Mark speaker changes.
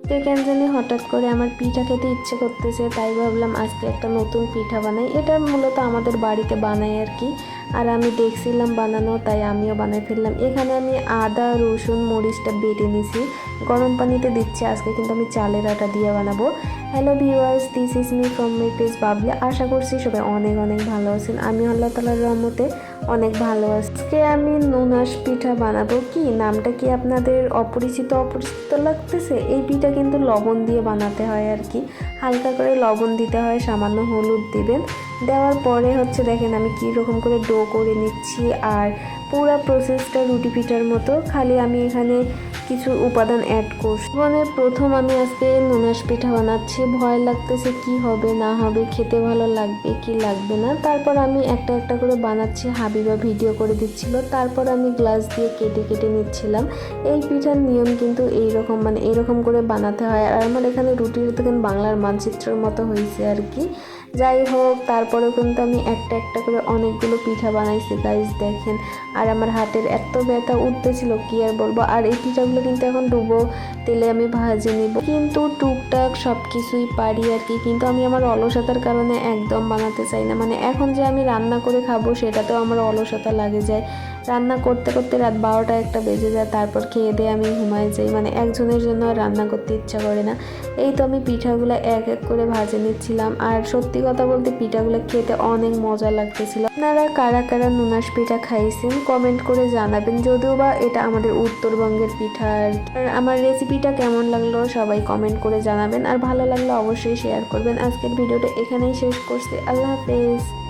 Speaker 1: কেন জানি হঠাৎ করে আমার পিঠা খেতে ইচ্ছে করতেছে, তাই ভাবলাম আজকে একটা নতুন পিঠা বানাই। এটা মূলত আমাদের বাড়িতে বানাই আর কি। আর আমি দেখছিলাম বানানো, তাই আমিও বানাই ফেললাম। এখানে আমি আদা রসুন মরিচটা বেটে নিছি, গরম পানিতে দিচ্ছি। আজকে কিন্তু আমি চালের আটা দিয়ে বানাবো। Hello viewers, this is me from my page Babli. আশা করছি সবাই অনেক অনেক ভালো আছেন। আমি আল্লাহ তাআলার রহমতে অনেক ভালো আছি। আজকে আমি নুনাস পিঠা বানাবো। কি নামটা কি আপনাদের অপরিচিত লাগতেছে? এই পিঠা কিন্তু লবণ দিয়ে বানাতে হয় আর কি। হালকা করে লবণ দিতে হয়, সামান্য হলুদ দিবেন। দেওয়ার পরে দেখেন আমি কি রকম করে ডো করে নিচ্ছি। আর পুরো প্রসেসটা রুটি পিঠার মতো, খালি আমি এখানে কিছু উপাদান অ্যাড করছি। মানে প্রথম আমি আজকে নুনাস পিঠা বানাচ্ছি। ভয় লাগতেছে কি হবে না হবে, খেতে ভালো লাগবে কি লাগবে না। তারপর আমি একটা একটা করে বানাচ্ছি। হাবিবা ভিডিও করে দিচ্ছিল, তারপর আমি গ্লাস দিয়ে কেটে কেটে নিচ্ছিলাম। এই পিঠার নিয়ম কিন্তু এইরকম, মানে এরকম করে বানাতে হয়। আর আমার এখানে রুটির দেখেন বাংলার মানচিত্রের মতো হয়েছে আর কি। যাই হোক, তারপরেও কিন্তু আমি একটা একটা করে অনেকগুলো পিঠা বানাইছি গাইস, দেখেন। আর আমার হাতের এত ব্যথা উঠতেছিল কি আর বলবো। আর এই পিঠাগুলো কিন্তু এখন ডুবো তেলে আমি ভাজে নিব। কিন্তু টুকটাক সব কিছুই পারি আর কি। কিন্তু আমি আমার অলসতার কারণে একদম বানাতে চাই না। মানে এখন যে আমি রান্না করে খাবো সেটাতেও আমার অলসতা লাগে যায়। রান্না করতে করতে রাত 12টা 1টা বেজে যায়। তারপর খেয়ে দিয়ে আমি ঘুমাই যাই। মানে একজনের জন্য আর রান্না করতে ইচ্ছা করে না। এই তো আমি পিঠাগুলো এক এক করে ভাজে নিচ্ছিলাম। আর সত্যি কথা বলতে পিঠাগুলো খেতে অনেক মজা লাগতেছিল। আপনারা কারা কারা নুনাস পিঠা খাইছেন কমেন্ট করে জানাবেন। যদিও বা এটা আমাদের উত্তরবঙ্গের পিঠা। আর আমার রেসিপিটা কেমন লাগলো সবাই কমেন্ট করে জানাবেন। আর ভালো লাগলে অবশ্যই শেয়ার করবেন। আজকের ভিডিওটা এখানেই শেষ করছি। আল্লাহ হাফেজ।